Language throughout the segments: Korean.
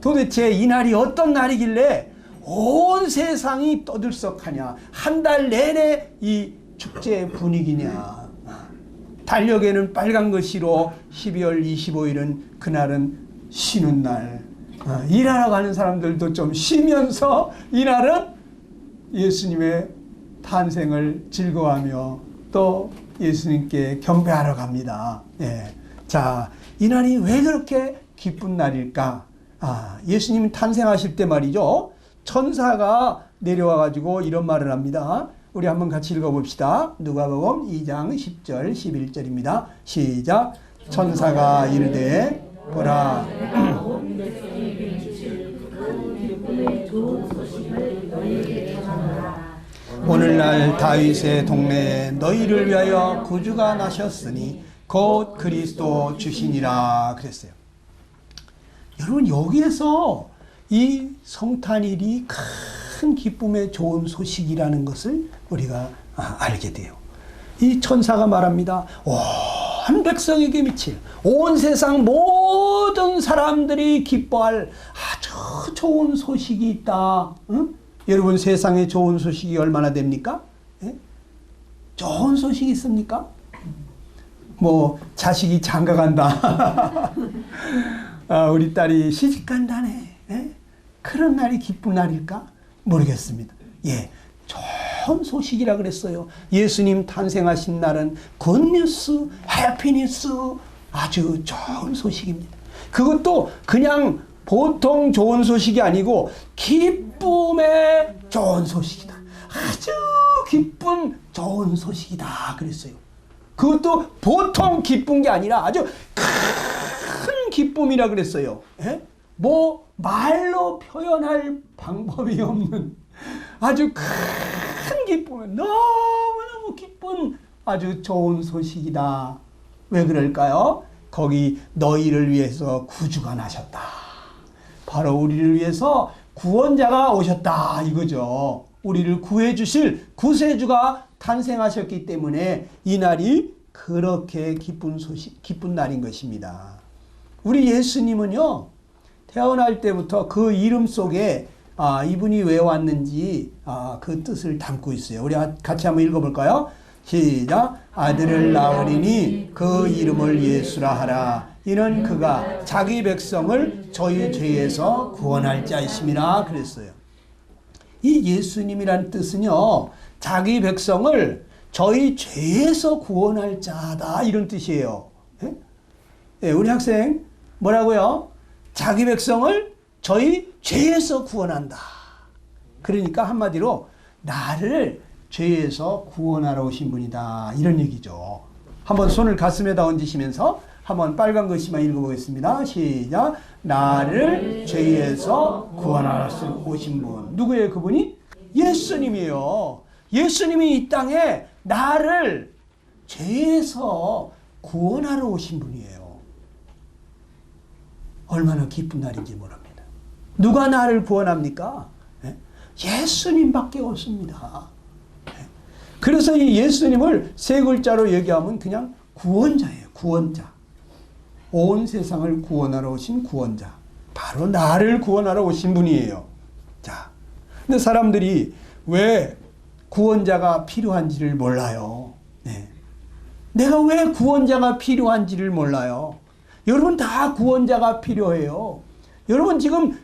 도대체 이 날이 어떤 날이길래 온 세상이 떠들썩하냐. 한 달 내내 이 축제 분위기냐. 달력에는 빨간 글씨로 12월 25일은 그날은 쉬는 날. 일하러 가는 사람들도 좀 쉬면서 이날은 예수님의 탄생을 즐거워하며 또 예수님께 경배하러 갑니다. 예. 자, 이날이 왜 그렇게 기쁜 날일까? 예수님이 탄생하실 때 말이죠. 천사가 내려와 가지고 이런 말을 합니다. 우리 한번 같이 읽어봅시다. 누가복음 2장 10절 11절입니다. 시작. 천사가 이르되 보라 오늘날 다윗의 동네에 너희를 위하여 구주가 나셨으니 곧 그리스도 주시니라 그랬어요. 여러분, 여기에서 이 성탄일이 큰 기쁨의 좋은 소식이라는 것을 우리가 알게 돼요. 이 천사가 말합니다. 온 백성에게 미칠, 온 세상 모든 사람들이 기뻐할 아주 좋은 소식이 있다. 응? 여러분, 세상에 좋은 소식이 얼마나 됩니까? 예? 좋은 소식이 있습니까? 뭐 자식이 장가간다. 우리 딸이 시집간다네. 예? 그런 날이 기쁜 날일까? 모르겠습니다. 예, 좋은 소식이라 그랬어요. 예수님 탄생하신 날은 굿뉴스, 해피뉴스, 아주 좋은 소식입니다. 그것도 그냥 보통 좋은 소식이 아니고 기쁨의 좋은 소식이다. 아주 기쁜 좋은 소식이다 그랬어요. 그것도 보통 기쁜 게 아니라 아주 큰 기쁨이라 그랬어요. 예? 뭐 말로 표현할 방법이 없는 아주 큰 기쁨, 너무너무 기쁜 아주 좋은 소식이다. 왜 그럴까요? 거기 너희를 위해서 구주가 나셨다. 바로 우리를 위해서 구원자가 오셨다 이거죠. 우리를 구해 주실 구세주가 탄생하셨기 때문에 이 날이 그렇게 기쁜 소식, 기쁜 날인 것입니다. 우리 예수님은요, 태어날 때부터 그 이름 속에 이분이 왜 왔는지 그 뜻을 담고 있어요. 우리 같이 한번 읽어볼까요? 시작. 아들을 낳으리니 그 이름을 예수라 하라. 이는 그가 자기 백성을 저희 죄에서 구원할 자이심이라 그랬어요. 이 예수님이란 뜻은요, 자기 백성을 저희 죄에서 구원할 자다 이런 뜻이에요. 예, 우리 학생 뭐라고요? 자기 백성을 저희 죄에서 구원한다. 그러니까 한마디로 나를 죄에서 구원하러 오신 분이다 이런 얘기죠. 한번 손을 가슴에다 얹으시면서 한번 빨간 글씨만 읽어보겠습니다. 시작. 나를 죄에서 구원하러 오신 분. 누구예요 그분이? 예수님이에요. 예수님이 이 땅에 나를 죄에서 구원하러 오신 분이에요. 얼마나 기쁜 날인지 모릅니다. 누가 나를 구원합니까? 예수님밖에 없습니다. 그래서 이 예수님을 세 글자로 얘기하면 그냥 구원자예요. 구원자. 온 세상을 구원하러 오신 구원자. 바로 나를 구원하러 오신 분이에요. 자, 근데 사람들이 왜 구원자가 필요한지를 몰라요. 네. 내가 왜 구원자가 필요한지를 몰라요. 여러분 다 구원자가 필요해요. 여러분 지금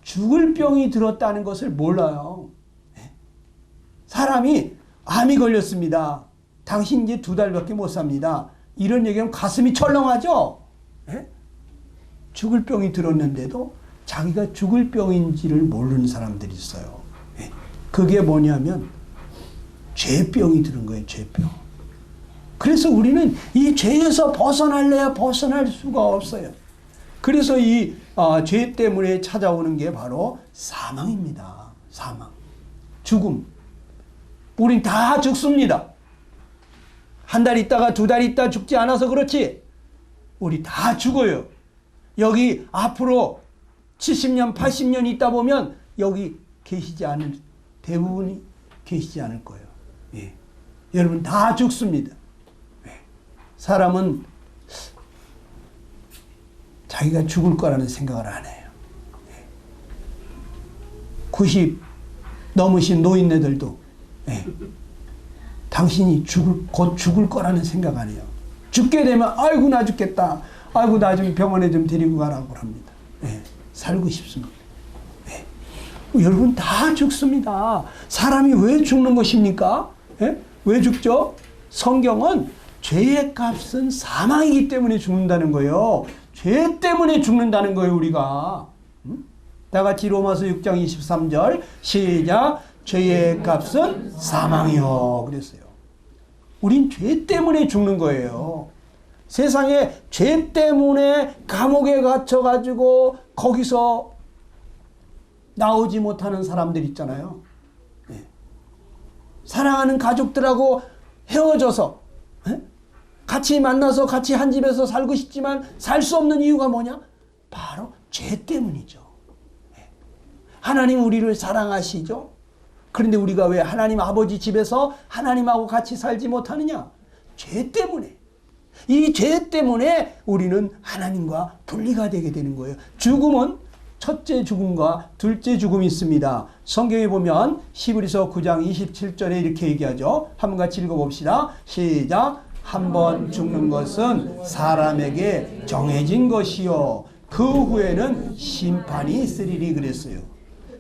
죽을 병이 들었다는 것을 몰라요. 네. 사람이 암이 걸렸습니다. 당신 이제 2달밖에 못 삽니다. 이런 얘기하면 가슴이 철렁하죠? 네? 죽을 병이 들었는데도 자기가 죽을 병인지를 모르는 사람들이 있어요. 네? 그게 뭐냐면 죄병이 들은 거예요. 죄병. 그래서 우리는 이 죄에서 벗어날래야 벗어날 수가 없어요. 그래서 이 죄 때문에 찾아오는 게 바로 사망입니다. 사망. 죽음. 우린 다 죽습니다. 한 달 있다가 2달 있다 죽지 않아서 그렇지 우리 다 죽어요. 여기 앞으로 70년 80년 있다 보면 여기 계시지 않을 대부분이 계시지 않을 거예요. 예. 여러분 다 죽습니다. 예. 사람은 자기가 죽을 거라는 생각을 안 해요. 예. 90 넘으신 노인네들도 예, 당신이 곧 죽을 거라는 생각 안 해요. 죽게 되면 아이고 나 죽겠다. 아이고 나 좀 병원에 좀 데리고 가라고 합니다. 예, 살고 싶습니다. 예. 여러분 다 죽습니다. 사람이 왜 죽는 것입니까? 예? 왜 죽죠? 성경은 죄의 값은 사망이기 때문에 죽는다는 거예요. 죄 때문에 죽는다는 거예요, 우리가. 다 같이 로마서 6장 23절 시작. 죄의 값은 사망이요. 그랬어요. 우린 죄 때문에 죽는 거예요. 세상에 죄 때문에 감옥에 갇혀가지고 거기서 나오지 못하는 사람들 있잖아요. 네. 사랑하는 가족들하고 헤어져서 같이 만나서 같이 한 집에서 살고 싶지만 살 수 없는 이유가 뭐냐? 바로 죄 때문이죠. 하나님 우리를 사랑하시죠? 그런데 우리가 왜 하나님 아버지 집에서 하나님하고 같이 살지 못하느냐? 죄 때문에. 이 죄 때문에 우리는 하나님과 분리가 되게 되는 거예요. 죽음은 첫째 죽음과 둘째 죽음이 있습니다. 성경에 보면 히브리서 9장 27절에 이렇게 얘기하죠. 한번 같이 읽어봅시다. 시작. 한 번 죽는 것은 사람에게 정해진 것이요 그 후에는 심판이 있으리니 그랬어요.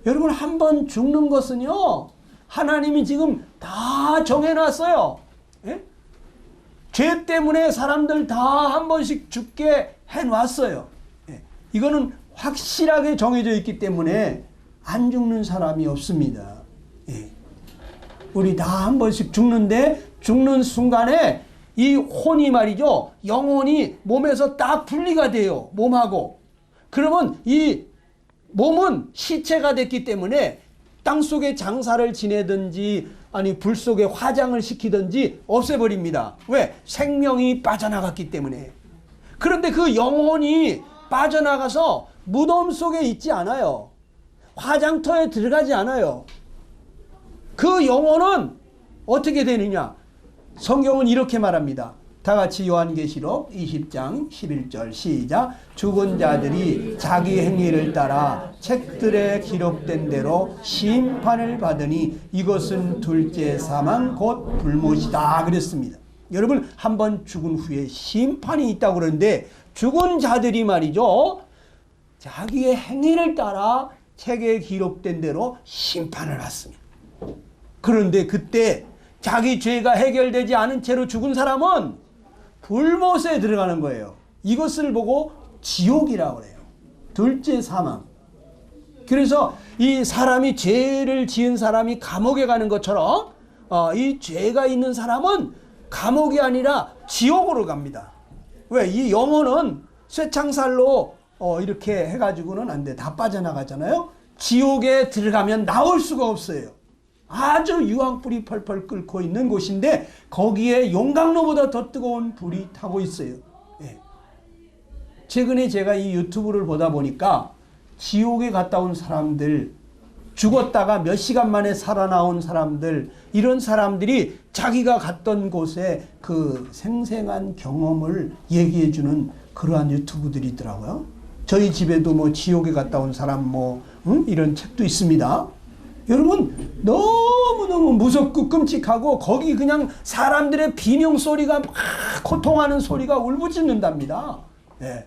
여러분 한 번 죽는 것은요 하나님이 지금 다 정해놨어요. 예? 죄 때문에 사람들 다 한 번씩 죽게 해놨어요. 예. 이거는 확실하게 정해져 있기 때문에 안 죽는 사람이 없습니다. 예. 우리 다 한 번씩 죽는데 죽는 순간에 이 혼이 말이죠. 영혼이 몸에서 딱 분리가 돼요. 몸하고. 그러면 이 몸은 시체가 됐기 때문에 땅속에 장사를 지내든지 아니 불 속에 화장을 시키든지 없애버립니다. 왜? 생명이 빠져나갔기 때문에. 그런데 그 영혼이 빠져나가서 무덤 속에 있지 않아요. 화장터에 들어가지 않아요. 그 영혼은 어떻게 되느냐? 성경은 이렇게 말합니다. 다 같이 요한계시록 20장 11절 시작. 죽은 자들이 자기 행위를 따라 책들에 기록된 대로 심판을 받으니 이것은 둘째 사망 곧 불못이다 그랬습니다. 여러분 한 번 죽은 후에 심판이 있다고 그러는데 죽은 자들이 말이죠. 자기의 행위를 따라 책에 기록된 대로 심판을 받습니다. 그런데 그때 자기 죄가 해결되지 않은 채로 죽은 사람은 불못에 들어가는 거예요. 이것을 보고 지옥이라고 해요. 둘째 사망. 그래서 이 사람이 죄를 지은 사람이 감옥에 가는 것처럼 이 죄가 있는 사람은 감옥이 아니라 지옥으로 갑니다. 왜? 이 영혼은 쇠창살로 이렇게 해가지고는 안 돼. 다 빠져나가잖아요. 지옥에 들어가면 나올 수가 없어요. 아주 유황불이 펄펄 끓고 있는 곳인데 거기에 용광로보다 더 뜨거운 불이 타고 있어요. 예. 최근에 제가 이 유튜브를 보다 보니까 지옥에 갔다 온 사람들, 죽었다가 몇 시간 만에 살아나온 사람들, 이런 사람들이 자기가 갔던 곳에 그 생생한 경험을 얘기해주는 그러한 유튜브들이 있더라고요. 저희 집에도 뭐 지옥에 갔다 온 사람 이런 책도 있습니다. 여러분 너무너무 무섭고 끔찍하고 거기 그냥 사람들의 비명소리가 막 고통하는 소리가 울부짖는답니다. 네.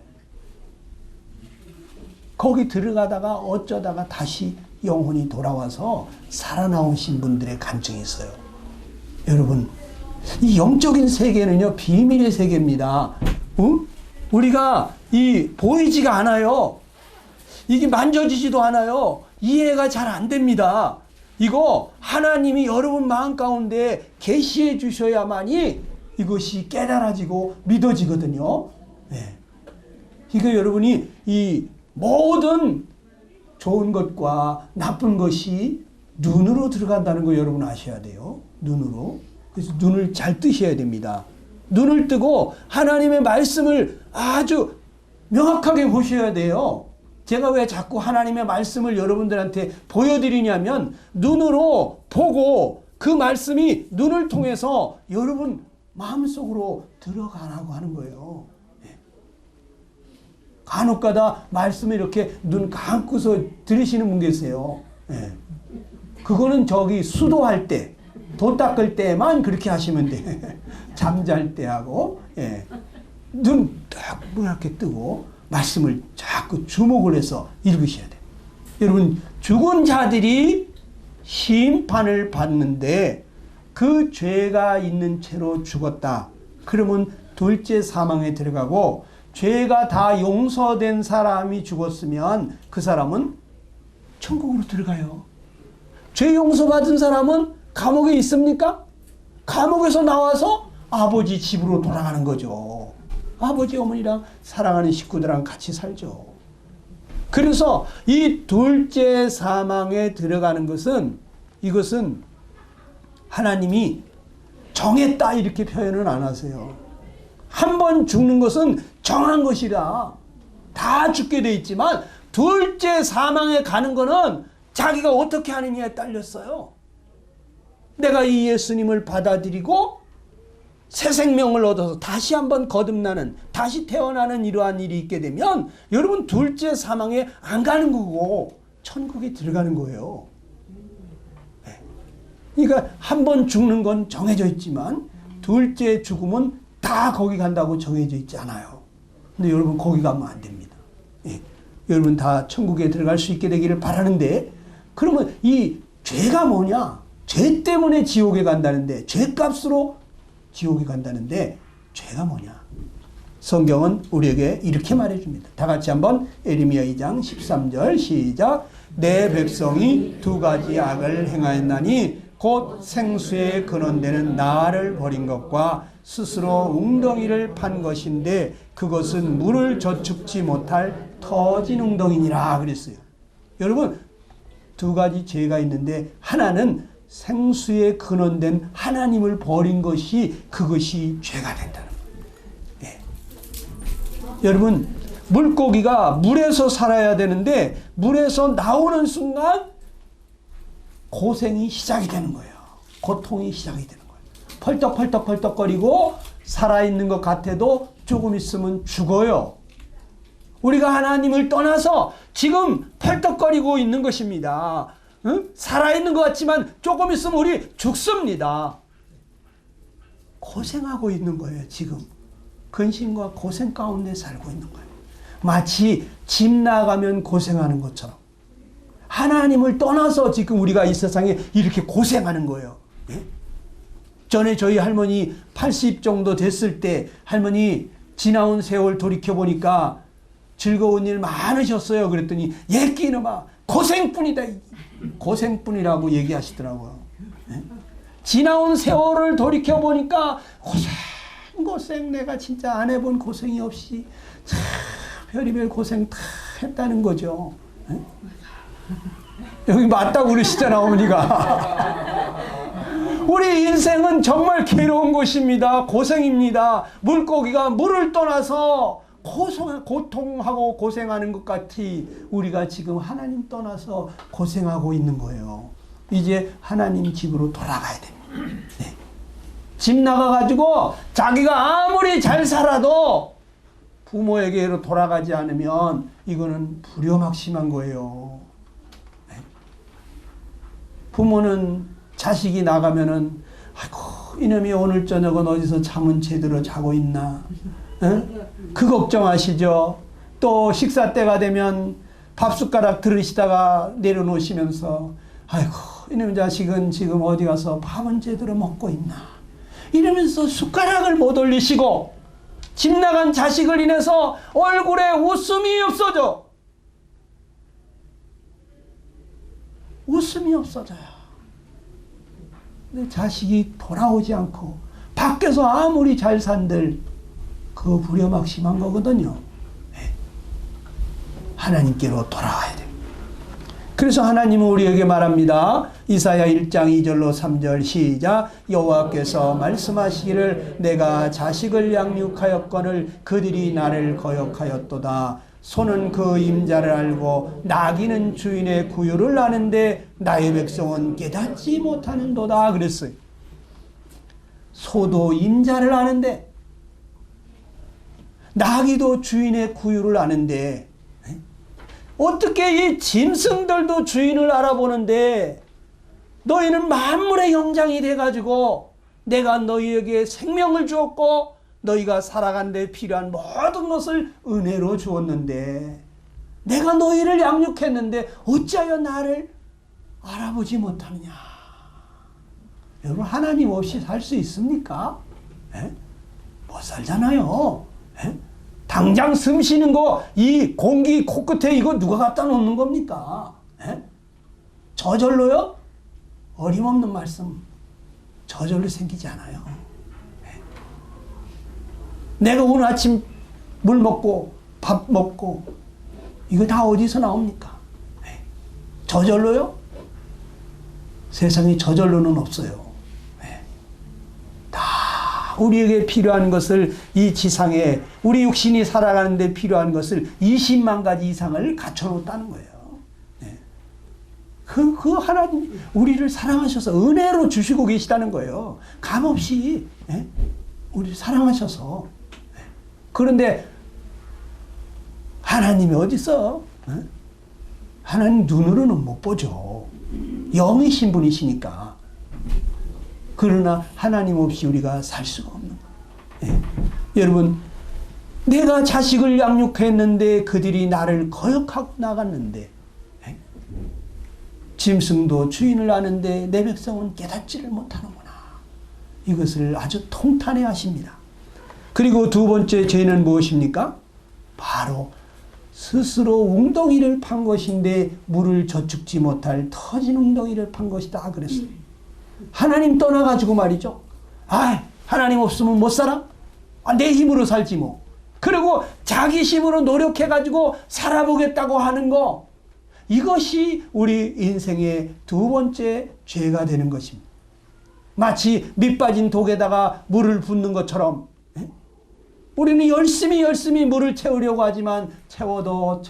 거기 들어가다가 어쩌다가 다시 영혼이 돌아와서 살아나오신 분들의 간증이 있어요. 여러분 이 영적인 세계는요 비밀의 세계입니다. 우리가 보이지가 않아요. 이게 만져지지도 않아요. 이해가 잘 안 됩니다. 이거 하나님이 여러분 마음 가운데 계시해 주셔야만이 이것이 깨달아지고 믿어지거든요. 네. 이거 여러분이 이 모든 좋은 것과 나쁜 것이 눈으로 들어간다는 거 여러분 아셔야 돼요. 눈으로. 그래서 눈을 잘 뜨셔야 됩니다. 눈을 뜨고 하나님의 말씀을 아주 명확하게 보셔야 돼요. 제가 왜 자꾸 하나님의 말씀을 여러분들한테 보여드리냐면 눈으로 보고 그 말씀이 눈을 통해서 여러분 마음속으로 들어가라고 하는 거예요. 간혹가다 말씀을 이렇게 눈 감고서 들으시는 분 계세요. 그거는 저기 수도할 때, 도 닦을 때만 그렇게 하시면 돼. 잠잘 때 하고, 예. 눈 딱 이렇게 뜨고 말씀을 자꾸 주목을 해서 읽으셔야 돼요. 여러분, 죽은 자들이 심판을 받는데 그 죄가 있는 채로 죽었다. 그러면 둘째 사망에 들어가고, 죄가 다 용서된 사람이 죽었으면 그 사람은 천국으로 들어가요. 죄 용서받은 사람은 감옥에 있습니까? 감옥에서 나와서 아버지 집으로 돌아가는 거죠. 아버지 어머니랑 사랑하는 식구들랑 같이 살죠. 그래서 이 둘째 사망에 들어가는 것은, 이것은 하나님이 정했다 이렇게 표현은 안 하세요. 한 번 죽는 것은 정한 것이라 다 죽게 돼 있지만, 둘째 사망에 가는 거는 자기가 어떻게 하느냐에 딸렸어요. 내가 이 예수님을 받아들이고 새 생명을 얻어서 다시 한번 거듭나는, 다시 태어나는 이러한 일이 있게 되면 여러분 둘째 사망에 안 가는 거고 천국에 들어가는 거예요. 그러니까 한 번 죽는 건 정해져 있지만 둘째 죽음은 다 거기 간다고 정해져 있지 않아요. 근데 여러분 거기 가면 안 됩니다. 예. 여러분 다 천국에 들어갈 수 있게 되기를 바라는데, 그러면 이 죄가 뭐냐? 죄 때문에 지옥에 간다는데, 죄값으로 지옥에 간다는데 죄가 뭐냐? 성경은 우리에게 이렇게 말해줍니다. 다 같이 한번 에레미야 2장 13절 시작. 내 백성이 두 가지 악을 행하였나니 곧 생수의 근원되는 나를 버린 것과 스스로 웅덩이를 판 것인데 그것은 물을 저축지 못할 터진 웅덩이니라 그랬어요. 여러분 두 가지 죄가 있는데, 하나는 생수의 근원된 하나님을 버린 것이, 그것이 죄가 된다는 거예요. 예. 여러분 물고기가 물에서 살아야 되는데 물에서 나오는 순간 고생이 시작이 되는 거예요. 고통이 시작이 되는 거예요. 펄떡펄떡거리고 살아있는 것 같아도 조금 있으면 죽어요. 우리가 하나님을 떠나서 지금 펄떡거리고 있는 것입니다. 응? 살아있는 것 같지만 조금 있으면 우리 죽습니다. 고생하고 있는 거예요. 지금 근심과 고생 가운데 살고 있는 거예요. 마치 집 나가면 고생하는 것처럼 하나님을 떠나서 지금 우리가 이 세상에 이렇게 고생하는 거예요. 예? 전에 저희 할머니 80 정도 됐을 때 할머니 지나온 세월 돌이켜보니까 즐거운 일 많으셨어요. 그랬더니 예끼 이놈아 고생뿐이다. 고생뿐이라고 얘기하시더라고요. 예? 지나온 세월을 돌이켜보니까 고생 내가 진짜 안 해본 고생이 없이 참 별의별 고생 다 했다는 거죠. 예? 여기 맞다고 그러시잖아 어머니가. 우리 인생은 정말 괴로운 것입니다. 고생입니다. 물고기가 물을 떠나서 고통하고 고생하는 것 같이 우리가 지금 하나님 떠나서 고생하고 있는 거예요. 이제 하나님 집으로 돌아가야 됩니다. 네. 집 나가가지고 자기가 아무리 잘 살아도 부모에게로 돌아가지 않으면 이거는 불효막심한 거예요. 네. 부모는 자식이 나가면은 아이고 이놈이 오늘 저녁은 어디서 잠은 제대로 자고 있나, 네? 그 걱정하시죠. 또 식사 때가 되면 밥숟가락 들으시다가 내려놓으시면서 아이고 이놈 자식은 지금 어디 가서 밥은 제대로 먹고 있나 이러면서 숟가락을 못 올리시고, 집 나간 자식을 인해서 얼굴에 웃음이 없어져. 웃음이 없어져요. 근데 자식이 돌아오지 않고 밖에서 아무리 잘 산들 그거 불효막심한 거거든요. 네. 하나님께로 돌아와야 돼요. 그래서 하나님은 우리에게 말합니다. 이사야 1장 2절로 3절 시작. 여호와께서 말씀하시기를 내가 자식을 양육하였거늘 그들이 나를 거역하였도다. 소는 그 임자를 알고 나귀는 주인의 구유를 아는데 나의 백성은 깨닫지 못하는도다 그랬어요. 소도 임자를 아는데 나귀도 주인의 구유를 아는데 어떻게 이 짐승들도 주인을 알아보는데 너희는 만물의 형장이 돼가지고 내가 너희에게 생명을 주었고 너희가 살아가는 데 필요한 모든 것을 은혜로 주었는데 내가 너희를 양육했는데 어찌하여 나를 알아보지 못하느냐. 여러분, 하나님 없이 살 수 있습니까? 에? 못 살잖아요. 에? 당장 숨 쉬는 거, 이 공기 코끝에 이거 누가 갖다 놓는 겁니까? 에? 저절로요? 어림없는 말씀, 저절로 생기지 않아요. 에? 내가 오늘 아침 물 먹고 밥 먹고 이거 다 어디서 나옵니까? 에? 저절로요? 세상에 저절로는 없어요. 우리에게 필요한 것을 이 지상에 우리 육신이 살아가는 데 필요한 것을 20만 가지 이상을 갖춰놓았다는 거예요. 그 하나님 우리를 사랑하셔서 은혜로 주시고 계시다는 거예요. 값없이 우리를 사랑하셔서. 그런데 하나님이 어디서 하나님 눈으로는 못 보죠. 영이신 분이시니까. 그러나 하나님 없이 우리가 살 수가 없는 거예요. 여러분, 내가 자식을 양육했는데 그들이 나를 거역하고 나갔는데 짐승도 주인을 아는데 내 백성은 깨닫지를 못하는구나. 이것을 아주 통탄해 하십니다. 그리고 두 번째 죄는 무엇입니까? 바로 스스로 웅덩이를 판 것인데 물을 저축지 못할 터진 웅덩이를 판 것이다 그랬어요. 하나님 떠나가지고 말이죠. 하나님 없으면 못 살아? 내 힘으로 살지 뭐. 그리고 자기 힘으로 노력해가지고 살아보겠다고 하는 거, 이것이 우리 인생의 두 번째 죄가 되는 것입니다. 마치 밑 빠진 독에다가 물을 붓는 것처럼 우리는 열심히 물을 채우려고 하지만 채워도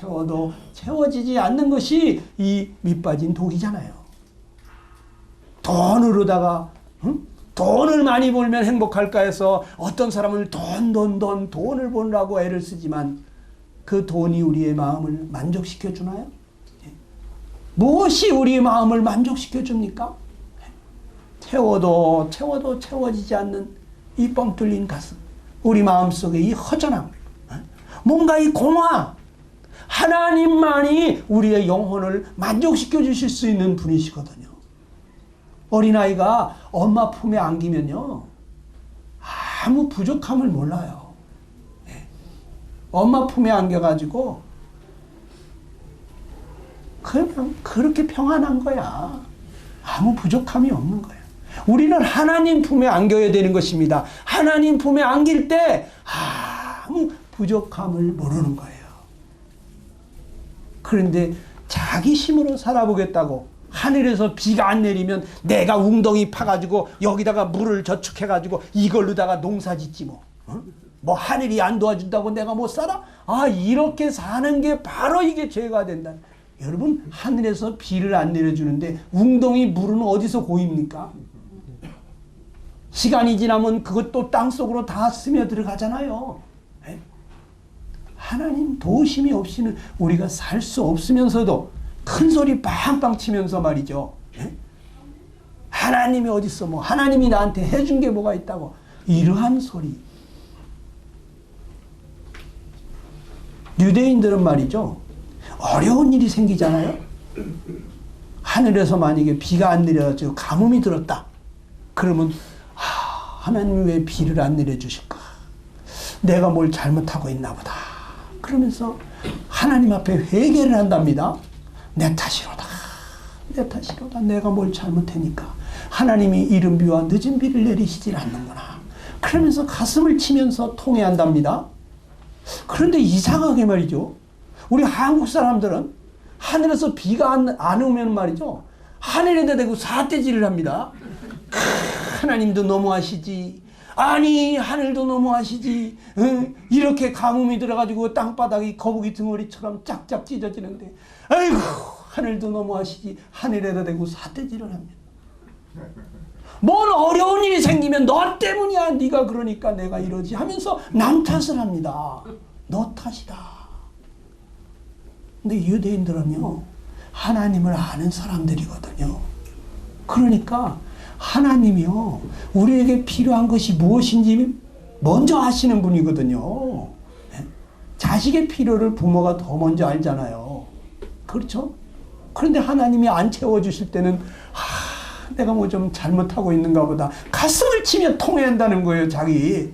채워지지 않는 것이 이 밑 빠진 독이잖아요. 돈으로다가 돈을 많이 벌면 행복할까 해서 어떤 사람은 돈을 벌라고 애를 쓰지만 그 돈이 우리의 마음을 만족시켜 주나요? 무엇이 우리의 마음을 만족시켜 줍니까? 채워도 채워지지 않는 이 뻥 뚫린 가슴, 우리 마음속에 이 허전함, 뭔가 이 공허함. 하나님만이 우리의 영혼을 만족시켜 주실 수 있는 분이시거든요. 어린아이가 엄마 품에 안기면요, 아무 부족함을 몰라요. 엄마 품에 안겨가지고 그냥 그렇게 평안한 거야. 아무 부족함이 없는 거야. 우리는 하나님 품에 안겨야 되는 것입니다. 하나님 품에 안길 때 아무 부족함을 모르는 거예요. 그런데 자기 힘으로 살아보겠다고 하늘에서 비가 안 내리면 내가 웅덩이 파가지고 여기다가 물을 저축해가지고 이걸로다가 농사 짓지 뭐. 뭐 하늘이 안 도와준다고 내가 못 살아? 이렇게 사는 게 바로 이게 죄가 된다. 여러분, 하늘에서 비를 안 내려주는데 웅덩이 물은 어디서 고입니까? 시간이 지나면 그것도 땅속으로 다 스며 들어가잖아요. 하나님 도우심이 없이는 우리가 살 수 없으면서도 큰 소리 빵빵 치면서 말이죠. 하나님이 어딨어? 뭐 하나님이 나한테 해준 게 뭐가 있다고. 이러한 소리. 유대인들은 말이죠, 어려운 일이 생기잖아요. 하늘에서 만약에 비가 안 내려가지고 가뭄이 들었다. 그러면 하나님이 왜 비를 안 내려주실까? 내가 뭘 잘못하고 있나 보다. 그러면서 하나님 앞에 회개를 한답니다. 내 탓이로다. 내가 뭘 잘못하니까 하나님이 이른 비와 늦은 비를 내리시질 않는구나. 그러면서 가슴을 치면서 통회한답니다. 그런데 이상하게 말이죠, 우리 한국 사람들은 하늘에서 비가 안 오면 말이죠, 하늘에다 대고 사태질을 합니다. 하나님도 너무하시지. 아니, 하늘도 너무하시지. 이렇게 가뭄이 들어가지고 땅바닥이 거북이 덩어리처럼 짝짝 찢어지는데, 아이고, 하늘도 너무하시지. 하늘에다 대고 사태질을 합니다. 뭔 어려운 일이 생기면 너 때문이야. 네가 그러니까 내가 이러지 하면서 남 탓을 합니다. 너 탓이다. 근데 유대인들은요, 하나님을 아는 사람들이거든요. 그러니까 하나님이요, 우리에게 필요한 것이 무엇인지 먼저 아시는 분이거든요. 자식의 필요를 부모가 더 먼저 알잖아요. 그렇죠? 그런데 하나님이 안 채워주실 때는 내가 뭐 좀 잘못하고 있는가 보다 가슴을 치며 통회한다는 거예요, 자기.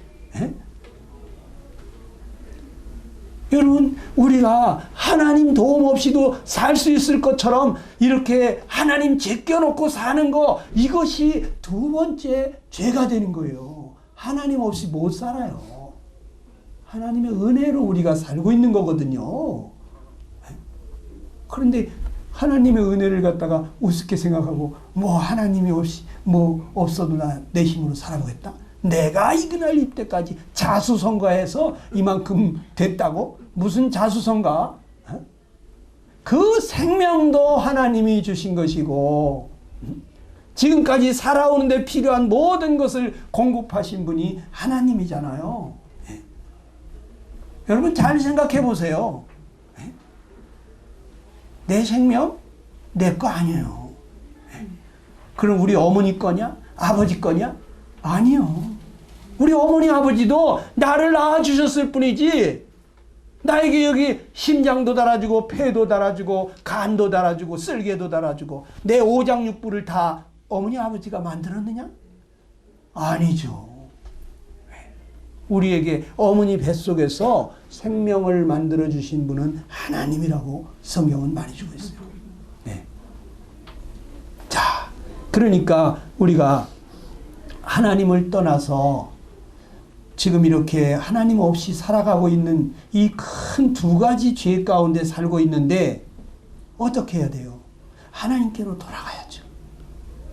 여러분, 우리가 하나님 도움 없이도 살 수 있을 것처럼 이렇게 하나님 제껴놓고 사는 거, 이것이 두 번째 죄가 되는 거예요. 하나님 없이 못 살아요. 하나님의 은혜로 우리가 살고 있는 거거든요. 그런데 하나님의 은혜를 갖다가 우습게 생각하고, 뭐 하나님이 없이 뭐 없어도 나 내 힘으로 살아보겠다. 내가 이그날 이때까지 자수성가해서 이만큼 됐다고? 무슨 자수성가? 그 생명도 하나님이 주신 것이고, 지금까지 살아오는데 필요한 모든 것을 공급하신 분이 하나님이잖아요. 여러분 잘 생각해 보세요. 내 생명? 내 거 아니에요. 그럼 우리 어머니 거냐? 아버지 거냐? 아니요. 우리 어머니 아버지도 나를 낳아주셨을 뿐이지, 나에게 여기 심장도 달아주고 폐도 달아주고 간도 달아주고 쓸개도 달아주고 내 오장육부를 다 어머니 아버지가 만들었느냐? 아니죠. 우리에게 어머니 뱃속에서 생명을 만들어주신 분은 하나님이라고 성경은 말해주고 있어요. 네. 자, 그러니까 우리가 하나님을 떠나서 지금 이렇게 하나님 없이 살아가고 있는 이 큰 두 가지 죄 가운데 살고 있는데 어떻게 해야 돼요? 하나님께로 돌아가야죠.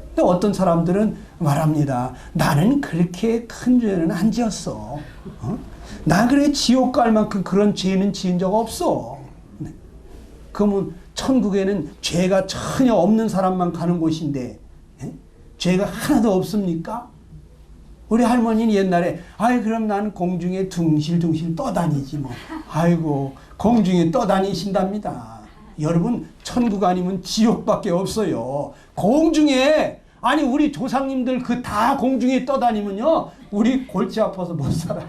근데 어떤 사람들은 말합니다. 나는 그렇게 큰 죄는 안 지었어. 나 그래 지옥 갈 만큼 그런 죄는 지은 적 없어. 네. 그러면 천국에는 죄가 전혀 없는 사람만 가는 곳인데, 죄가 하나도 없습니까? 우리 할머니는 옛날에 그럼 난 공중에 둥실둥실 떠다니지 뭐. 아이고, 공중에 떠다니신답니다. 여러분, 천국 아니면 지옥밖에 없어요. 공중에, 아니 우리 조상님들 그 다 공중에 떠다니면요, 우리 골치 아파서 못 살아.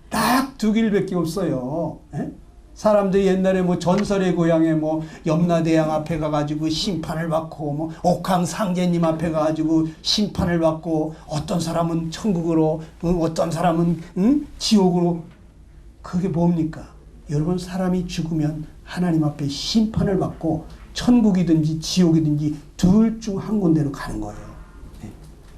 딱 두 길밖에 없어요. 사람들이 옛날에 뭐 전설의 고향에 뭐 염라대왕 앞에 가가지고 심판을 받고, 뭐 옥황상제님 앞에 가가지고 심판을 받고, 어떤 사람은 천국으로, 어떤 사람은 지옥으로. 그게 뭡니까? 여러분, 사람이 죽으면 하나님 앞에 심판을 받고 천국이든지 지옥이든지 둘 중 한 군데로 가는 거예요.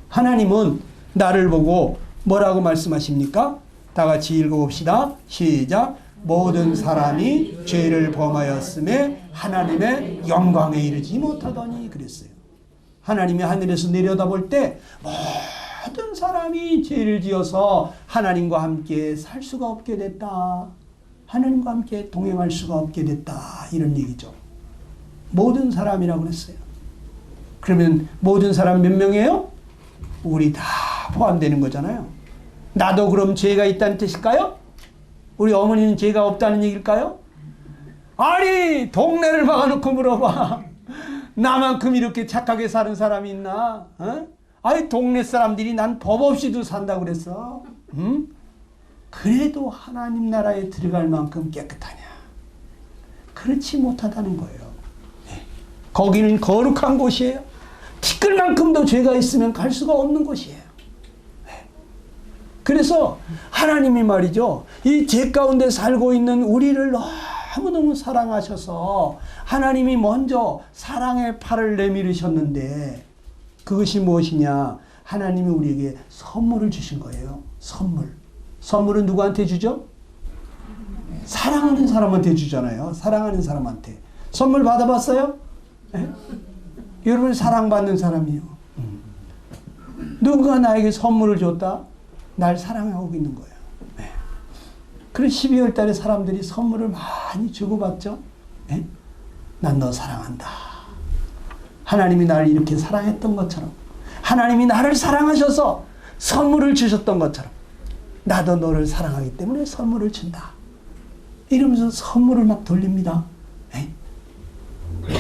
하나님은 나를 보고 뭐라고 말씀하십니까? 다 같이 읽어봅시다. 시작. 모든 사람이 죄를 범하였음에 하나님의 영광에 이르지 못하더니 그랬어요. 하나님이 하늘에서 내려다볼 때 모든 사람이 죄를 지어서 하나님과 함께 살 수가 없게 됐다. 하나님과 함께 동행할 수가 없게 됐다. 이런 얘기죠. 모든 사람이라고 그랬어요. 그러면 모든 사람 몇 명이에요? 우리 다 포함되는 거잖아요. 나도 그럼 죄가 있다는 뜻일까요? 우리 어머니는 죄가 없다는 얘기일까요? 아니, 동네를 막아놓고 물어봐. 나만큼 이렇게 착하게 사는 사람이 있나? 아니, 동네 사람들이 난 법 없이도 산다고 그랬어. 응? 그래도 하나님 나라에 들어갈 만큼 깨끗하냐? 그렇지 못하다는 거예요. 거기는 거룩한 곳이에요. 티끌만큼도 죄가 있으면 갈 수가 없는 곳이에요. 그래서 하나님이 말이죠, 이 죄 가운데 살고 있는 우리를 너무너무 사랑하셔서 하나님이 먼저 사랑의 팔을 내밀으셨는데, 그것이 무엇이냐? 하나님이 우리에게 선물을 주신 거예요. 선물은 누구한테 주죠? 사랑하는 사람한테 주잖아요. 사랑하는 사람한테. 선물 받아봤어요? 네? 여러분, 사랑받는 사람이요. 누가 나에게 선물을 줬다? 날 사랑하고 있는 거예요. 네. 그래서 12월 달에 사람들이 선물을 많이 주고받죠. 네? 난 너 사랑한다. 하나님이 나를 이렇게 사랑했던 것처럼, 하나님이 나를 사랑하셔서 선물을 주셨던 것처럼, 나도 너를 사랑하기 때문에 선물을 준다. 이러면서 선물을 막 돌립니다. 네?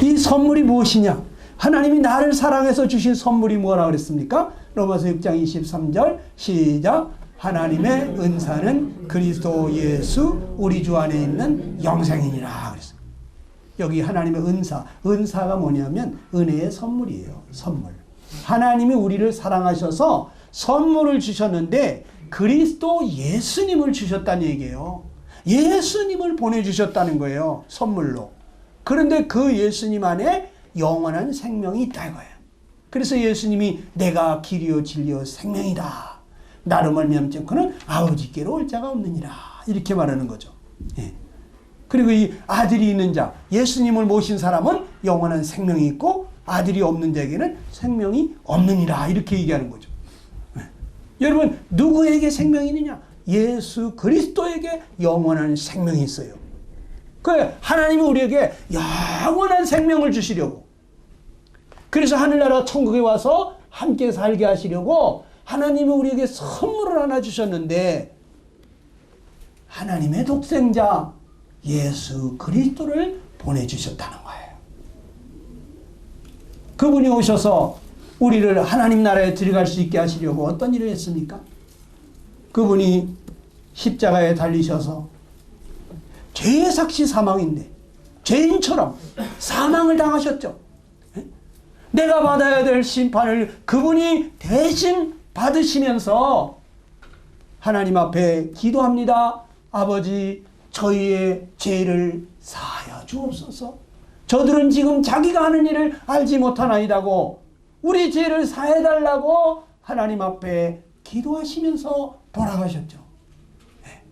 이 선물이 무엇이냐? 하나님이 나를 사랑해서 주신 선물이 뭐라 그랬습니까? 로마서 6장 23절 시작. 하나님의 은사는 그리스도 예수 우리 주 안에 있는 영생이니라 그랬어요. 여기 하나님의 은사가 뭐냐면 은혜의 선물이에요. 선물. 하나님이 우리를 사랑하셔서 선물을 주셨는데 그리스도 예수님을 주셨다는 얘기예요. 예수님을 보내주셨다는 거예요. 선물로. 그런데 그 예수님 안에 영원한 생명이 있다 이거예요. 그래서 예수님이 내가 길이요 진리요 생명이다. 나로 말미암지 않고는 아버지께로 올 자가 없느니라. 이렇게 말하는 거죠. 예. 그리고 이 아들이 있는 자, 예수님을 모신 사람은 영원한 생명이 있고 아들이 없는 자에게는 생명이 없느니라. 이렇게 얘기하는 거죠. 예. 여러분 누구에게 생명이 있느냐? 예수 그리스도에게 영원한 생명이 있어요. 그 하나님이 우리에게 영원한 생명을 주시려고, 그래서 하늘나라 천국에 와서 함께 살게 하시려고 하나님이 우리에게 선물을 하나 주셨는데 하나님의 독생자 예수 그리스도를 보내주셨다는 거예요. 그분이 오셔서 우리를 하나님 나라에 들어갈 수 있게 하시려고 어떤 일을 했습니까? 그분이 십자가에 달리셔서 죄의 삭시 사망인데 죄인처럼 사망을 당하셨죠. 내가 받아야 될 심판을 그분이 대신 받으시면서 하나님 앞에 기도합니다. 아버지, 저희의 죄를 사하여 주옵소서. 저들은 지금 자기가 하는 일을 알지 못하나이다고 우리 죄를 사해달라고 하나님 앞에 기도하시면서 돌아가셨죠. 네.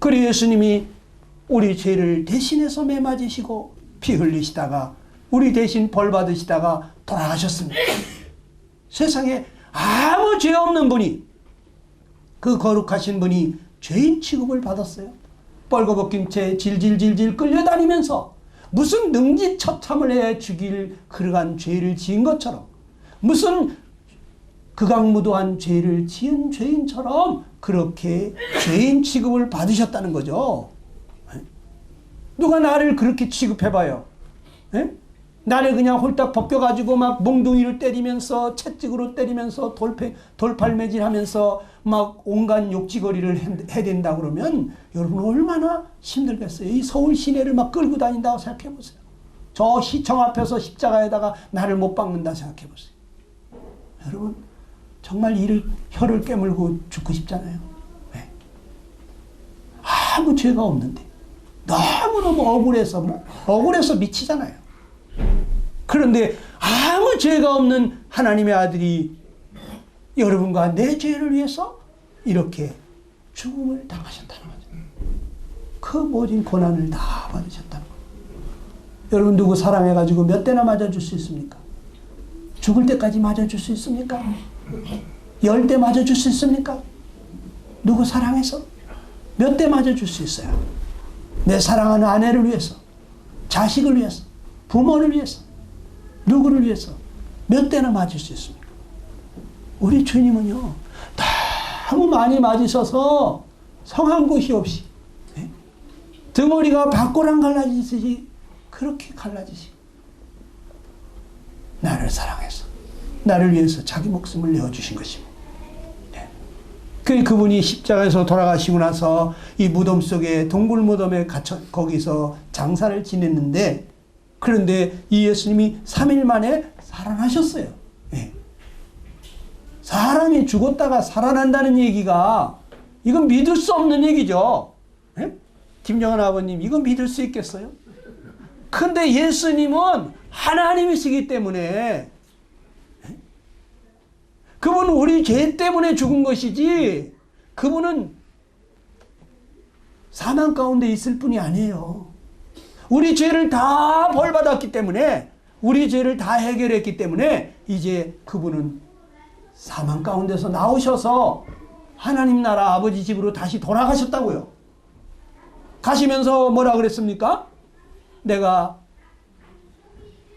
그리고 예수님이 우리 죄를 대신해서 매맞으시고 피 흘리시다가 우리 대신 벌 받으시다가 돌아가셨습니다. 세상에 아무 죄 없는 분이, 그 거룩하신 분이 죄인 취급을 받았어요. 뻘거벗긴 채 질질질질 끌려다니면서 무슨 능지처참을 해 죽일 그러한 죄를 지은 것처럼, 무슨 극악무도한 죄를 지은 죄인처럼 그렇게 죄인 취급을 받으셨다는 거죠. 누가 나를 그렇게 취급해봐요. 에? 나를 그냥 홀딱 벗겨가지고 막 몽둥이를 때리면서 채찍으로 때리면서 돌팔매질하면서 막 온갖 욕지거리를 해댄다 그러면 여러분 얼마나 힘들겠어요. 이 서울 시내를 막 끌고 다닌다고 생각해보세요. 저 시청 앞에서 십자가에다가 나를 못 박는다 생각해보세요. 여러분 정말 혀를 깨물고 죽고 싶잖아요. 왜? 아무 죄가 없는데 너무너무 억울해서 미치잖아요. 그런데 아무 죄가 없는 하나님의 아들이 여러분과 내 죄를 위해서 이렇게 죽음을 당하셨다는 거죠. 그 모든 고난을 다 받으셨다는 거예요. 여러분 누구 사랑해가지고 몇 대나 맞아줄 수 있습니까? 죽을 때까지 맞아줄 수 있습니까? 10대 맞아줄 수 있습니까? 누구 사랑해서 몇 대 맞아줄 수 있어요? 내 사랑하는 아내를 위해서, 자식을 위해서, 부모를 위해서, 누구를 위해서 몇 대나 맞을 수 있습니까? 우리 주님은요 너무 많이 맞으셔서 성한 곳이 없이 등허리가 밭고랑 갈라지듯이 그렇게 갈라지시고 나를 사랑해서 나를 위해서 자기 목숨을 내어주신 것입니다. 그분이 십자가에서 돌아가시고 나서 이 무덤 속에 동굴 무덤에 갇혀 거기서 장사를 지냈는데, 그런데 이 예수님이 3일 만에 살아나셨어요. 예. 사람이 죽었다가 살아난다는 얘기가 이건 믿을 수 없는 얘기죠. 예? 김정은 아버님 이거 믿을 수 있겠어요? 근데 예수님은 하나님이시기 때문에 예? 그분은 우리 죄 때문에 죽은 것이지 그분은 사망 가운데 있을 뿐이 아니에요. 우리 죄를 다 벌받았기 때문에, 우리 죄를 다 해결했기 때문에 이제 그분은 사망 가운데서 나오셔서 하나님 나라 아버지 집으로 다시 돌아가셨다고요. 가시면서 뭐라 그랬습니까? 내가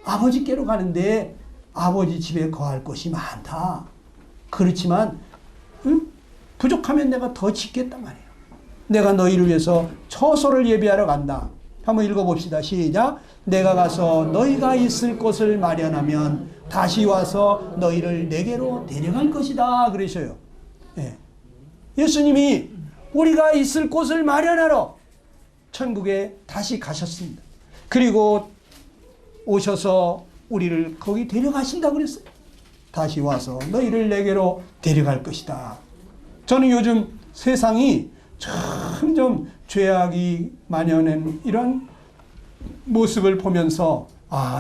아버지께로 가는데 아버지 집에 거할 곳이 많다. 그렇지만 부족하면 내가 더 짓겠단 말이에요. 내가 너희를 위해서 처소를 예비하러 간다. 한번 읽어봅시다. 시작. 내가 가서 너희가 있을 곳을 마련하면 다시 와서 너희를 내게로 데려갈 것이다. 그러셔요. 예. 예수님이 우리가 있을 곳을 마련하러 천국에 다시 가셨습니다. 그리고 오셔서 우리를 거기 데려가신다 그랬어요. 다시 와서 너희를 내게로 데려갈 것이다. 저는 요즘 세상이 점점 죄악이 만연한 이런 모습을 보면서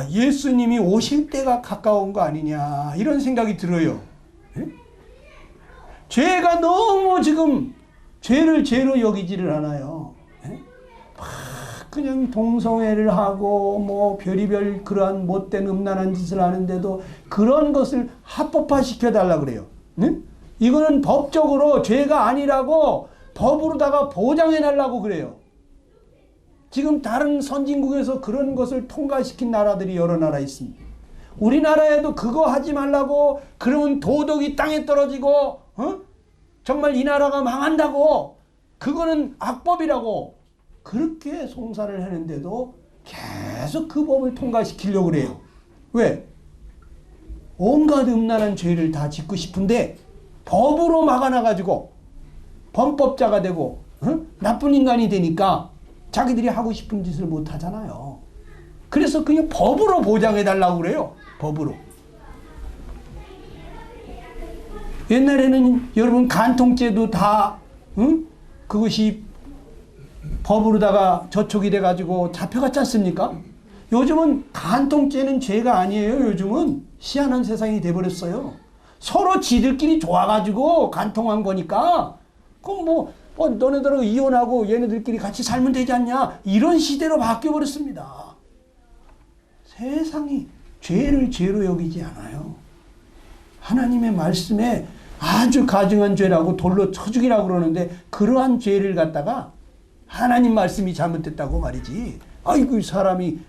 예수님이 오실 때가 가까운 거 아니냐 이런 생각이 들어요. 예? 죄가 너무 지금 죄를 죄로 여기지를 않아요. 예? 그냥 동성애를 하고 뭐 별의별 그러한 못된 음란한 짓을 하는데도 그런 것을 합법화 시켜달라 그래요. 네? 이거는 법적으로 죄가 아니라고 법으로다가 보장해달라고 그래요. 지금 다른 선진국에서 그런 것을 통과시킨 나라들이 여러 나라 있습니다. 우리나라에도 그거 하지 말라고 그러면 도덕이 땅에 떨어지고 정말 이 나라가 망한다고 그거는 악법이라고 그렇게 송사를 하는데도 계속 그 법을 통과시키려고 그래요. 왜? 온갖 음란한 죄를 다 짓고 싶은데 법으로 막아놔가지고 범법자가 되고 나쁜 인간이 되니까 자기들이 하고 싶은 짓을 못 하잖아요. 그래서 그냥 법으로 보장해달라고 그래요. 법으로. 옛날에는 여러분 간통죄도 다 그것이 법으로다가 저촉이 돼가지고 잡혀갔지 않습니까? 요즘은 간통죄는 죄가 아니에요. 요즘은 희한한 세상이 돼버렸어요. 서로 지들끼리 좋아가지고 간통한 거니까 그럼 너네들하고 이혼하고 얘네들끼리 같이 살면 되지 않냐 이런 시대로 바뀌어버렸습니다. 세상이 죄를 죄로 여기지 않아요. 하나님의 말씀에 아주 가증한 죄라고 돌로 쳐 죽이라고 그러는데 그러한 죄를 갖다가 하나님 말씀이 잘못됐다고 말이지. 아이고 사람이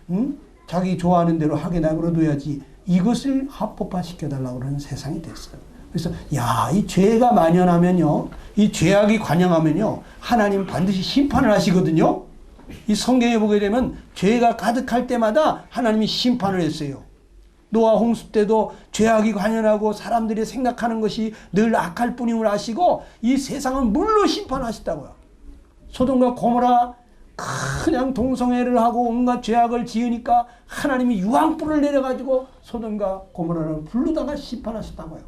자기 좋아하는 대로 하게 내버려둬야지. 이것을 합법화 시켜달라고 그러는 세상이 됐어요. 그래서 이 죄가 만연하면요. 이 죄악이 관영하면요. 하나님 반드시 심판을 하시거든요. 이 성경에 보게 되면 죄가 가득할 때마다 하나님이 심판을 했어요. 노아 홍수 때도 죄악이 관연하고 사람들이 생각하는 것이 늘 악할 뿐임을 아시고 이 세상은 물로 심판하셨다고요. 소돔과 고모라 그냥 동성애를 하고 온갖 죄악을 지으니까 하나님이 유황불을 내려가지고 소돔과 고모라를 불로다가 심판하셨다고요.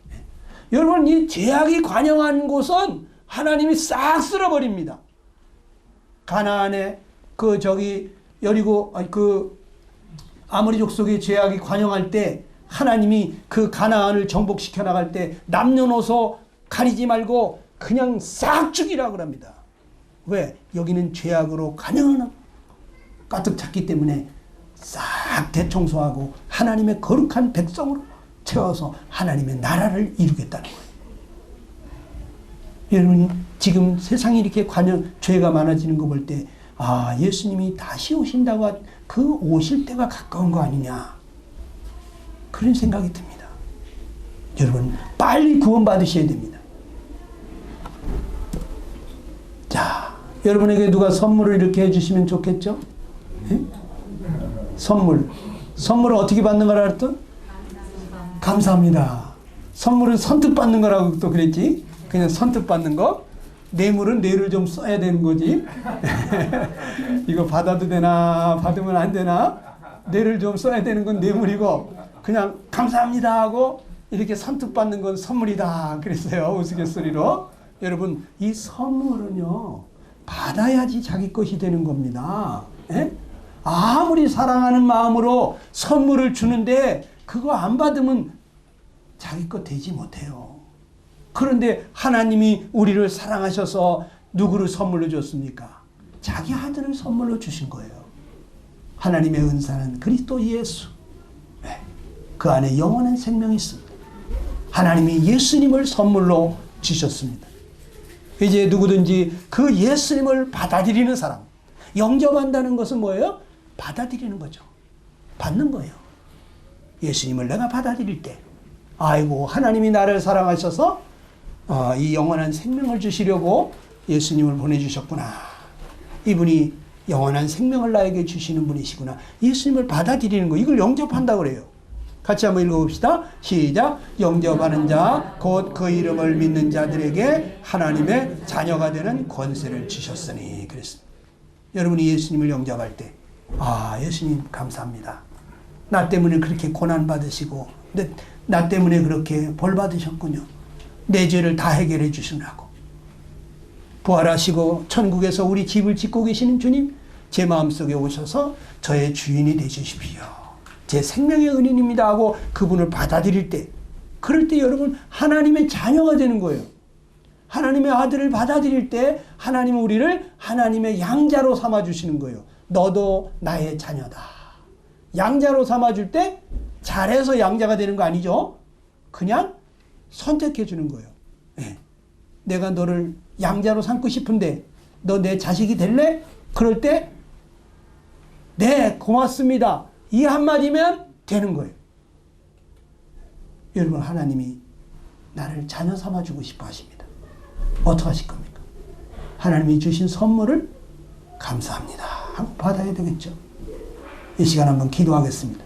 네. 여러분 이 죄악이 관영한 곳은 하나님이 싹 쓸어버립니다. 가나안에 여리고 아모리 족속의 죄악이 관영할 때 하나님이 그 가나안을 정복시켜 나갈 때 남녀노소 가리지 말고 그냥 싹 죽이라고 합니다. 왜? 여기는 죄악으로 가득 찼기 때문에 싹 대청소하고 하나님의 거룩한 백성으로 채워서 하나님의 나라를 이루겠다는 거예요. 여러분 지금 세상이 이렇게 죄가 많아지는 거 볼 때 예수님이 다시 오신다고 그 오실 때가 가까운 거 아니냐 그런 생각이 듭니다. 여러분 빨리 구원받으셔야 됩니다. 자, 여러분에게 누가 선물을 이렇게 해주시면 좋겠죠? 네? 선물을 어떻게 받는 거라 그랬던? 감사합니다. 선물은 선뜻 받는 거라고 또 그랬지? 그냥 선뜻 받는 거. 뇌물은 뇌를 좀 써야 되는 거지. 이거 받아도 되나 받으면 안 되나 뇌를 좀 써야 되는 건 뇌물이고 그냥 감사합니다 하고 이렇게 선뜻 받는 건 선물이다 그랬어요. 우스갯소리로. 여러분 이 선물은요 받아야지 자기 것이 되는 겁니다. 에? 아무리 사랑하는 마음으로 선물을 주는데 그거 안 받으면 자기 것 되지 못해요. 그런데 하나님이 우리를 사랑하셔서 누구를 선물로 줬습니까? 자기 아들을 선물로 주신 거예요. 하나님의 은사는 그리스도 예수. 네. 그 안에 영원한 생명이 있습니다. 하나님이 예수님을 선물로 주셨습니다. 이제 누구든지 그 예수님을 받아들이는 사람. 영접한다는 것은 뭐예요? 받아들이는 거죠. 받는 거예요. 예수님을 내가 받아들일 때 아이고 하나님이 나를 사랑하셔서 이 영원한 생명을 주시려고 예수님을 보내주셨구나. 이분이 영원한 생명을 나에게 주시는 분이시구나. 예수님을 받아들이는 거, 이걸 영접한다고 그래요. 같이 한번 읽어봅시다. 시작. 영접하는 자, 곧 그 이름을 믿는 자들에게 하나님의 자녀가 되는 권세를 주셨으니 그랬습니다. 여러분이 예수님을 영접할 때, 아, 예수님 감사합니다. 나 때문에 그렇게 고난 받으시고 나 때문에 그렇게 벌 받으셨군요. 내 죄를 다 해결해 주시라고. 부활하시고 천국에서 우리 집을 짓고 계시는 주님, 제 마음속에 오셔서 저의 주인이 되주십시오. 제 생명의 은인입니다 하고 그분을 받아들일 때, 그럴 때 여러분 하나님의 자녀가 되는 거예요. 하나님의 아들을 받아들일 때 하나님은 우리를 하나님의 양자로 삼아주시는 거예요. 너도 나의 자녀다. 양자로 삼아줄 때 잘해서 양자가 되는 거 아니죠? 그냥 선택해 주는 거예요. 네. 내가 너를 양자로 삼고 싶은데 너 내 자식이 될래? 그럴 때 네, 고맙습니다. 이 한마디면 되는 거예요. 여러분, 하나님이 나를 자녀 삼아주고 싶어 하십니다. 어떻게 하실 겁니까? 하나님이 주신 선물을 감사합니다 하고 받아야 되겠죠. 이 시간 한번 기도하겠습니다.